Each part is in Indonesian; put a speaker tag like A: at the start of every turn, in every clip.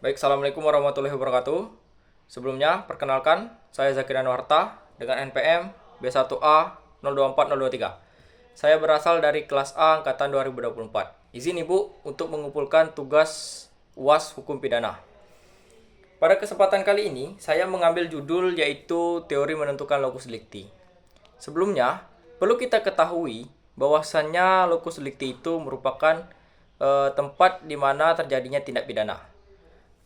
A: Baik, Assalamualaikum warahmatullahi wabarakatuh. Sebelumnya, perkenalkan, saya Zakir Anwarta dengan NPM B1A 024023. Saya berasal dari kelas A angkatan 2024. Izin Ibu untuk mengumpulkan tugas UAS Hukum Pidana. Pada kesempatan kali ini, saya mengambil judul yaitu Teori Menentukan Locus Delicti. Sebelumnya, perlu kita ketahui bahwasannya locus delicti itu merupakan tempat di mana terjadinya tindak pidana.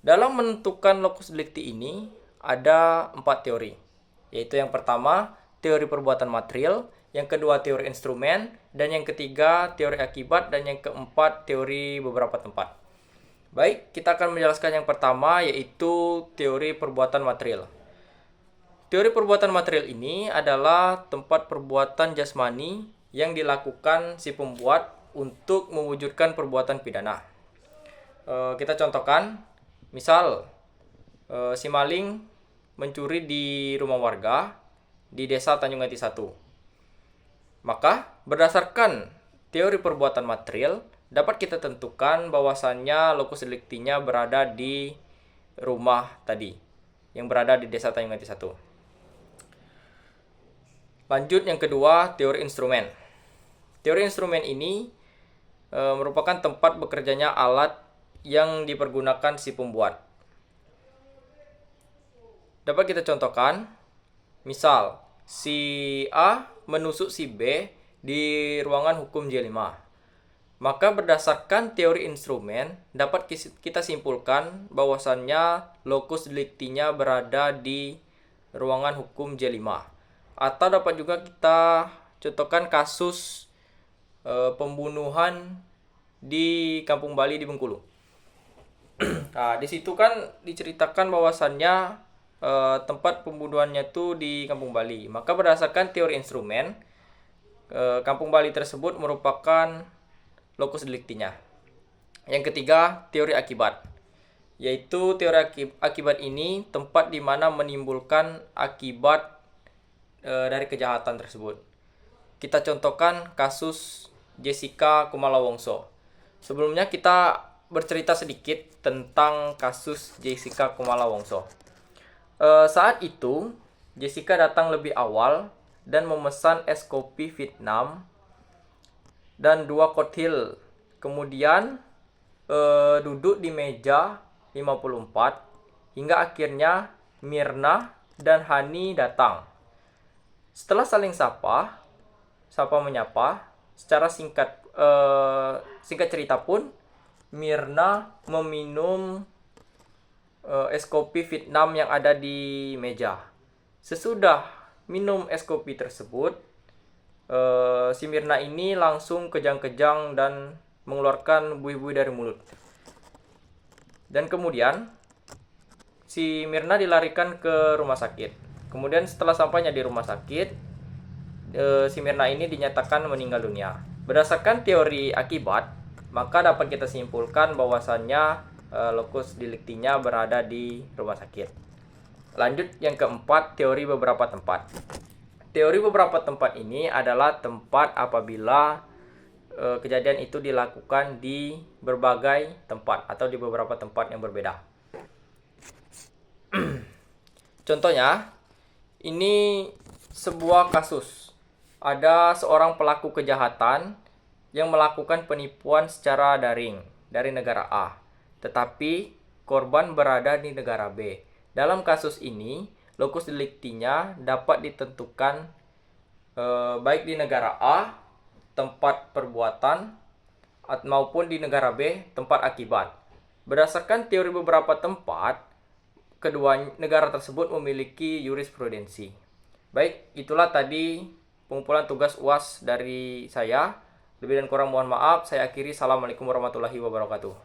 A: Dalam menentukan locus delicti ini ada 4 teori, yaitu yang pertama teori perbuatan material, yang kedua teori instrumen, dan yang ketiga teori akibat, dan yang keempat teori beberapa tempat. Baik, kita akan menjelaskan yang pertama yaitu teori perbuatan material. Teori perbuatan material ini adalah tempat perbuatan jasmani yang dilakukan si pembuat untuk mewujudkan perbuatan pidana. Kita contohkan, misal si maling mencuri di rumah warga di desa Tanjung Ati 1. Maka berdasarkan teori perbuatan material dapat kita tentukan bahwasannya locus delictinya berada di rumah tadi yang berada di desa Tanjung Ati 1. Lanjut yang kedua, teori instrumen. Teori instrumen ini merupakan tempat bekerjanya alat yang dipergunakan si pembuat. Dapat kita contohkan, misal si A menusuk si B di ruangan hukum J5. Maka berdasarkan teori instrumen dapat kita simpulkan bahwasannya locus delictinya berada di ruangan hukum J5. Atau dapat juga kita contohkan kasus pembunuhan di Kampung Bali di Bengkulu. Nah, di situ kan diceritakan bahwasannya tempat pembunuhannya itu di Kampung Bali. Maka berdasarkan teori instrumen, Kampung Bali tersebut merupakan locus delictinya. Yang ketiga, teori akibat. Yaitu teori akibat ini tempat di mana menimbulkan akibat dari kejahatan tersebut. Kita contohkan kasus Jessica Kumala Wongso. Sebelumnya kita bercerita sedikit tentang kasus Jessica Kumala Wongso. Saat itu Jessica datang lebih awal dan memesan es kopi Vietnam dan 2 koktail. Kemudian duduk di meja 54 hingga akhirnya Mirna dan Hani datang. Setelah saling sapa menyapa, secara singkat cerita pun Mirna meminum es kopi Vietnam yang ada di meja. Sesudah minum es kopi tersebut, si Mirna ini langsung kejang-kejang dan mengeluarkan buih-buih dari mulut. Dan kemudian si Mirna dilarikan ke rumah sakit. Kemudian setelah sampainya di rumah sakit, si Mirna ini dinyatakan meninggal dunia. Berdasarkan teori akibat, maka dapat kita simpulkan bahwasannya locus delictinya berada di rumah sakit. Lanjut yang keempat, teori beberapa tempat. Teori beberapa tempat ini adalah tempat apabila kejadian itu dilakukan di berbagai tempat atau di beberapa tempat yang berbeda. Contohnya, ini sebuah kasus. Ada seorang pelaku kejahatan yang melakukan penipuan secara daring dari negara A, tetapi korban berada di negara B. Dalam kasus ini, locus delictinya dapat ditentukan baik di negara A, tempat perbuatan, maupun di negara B, tempat akibat. Berdasarkan teori beberapa tempat, kedua negara tersebut memiliki jurisprudensi. Baik, itulah tadi pengumpulan tugas UAS dari saya. Lebih dan kurang mohon maaf. Saya akhiri. Assalamualaikum warahmatullahi wabarakatuh.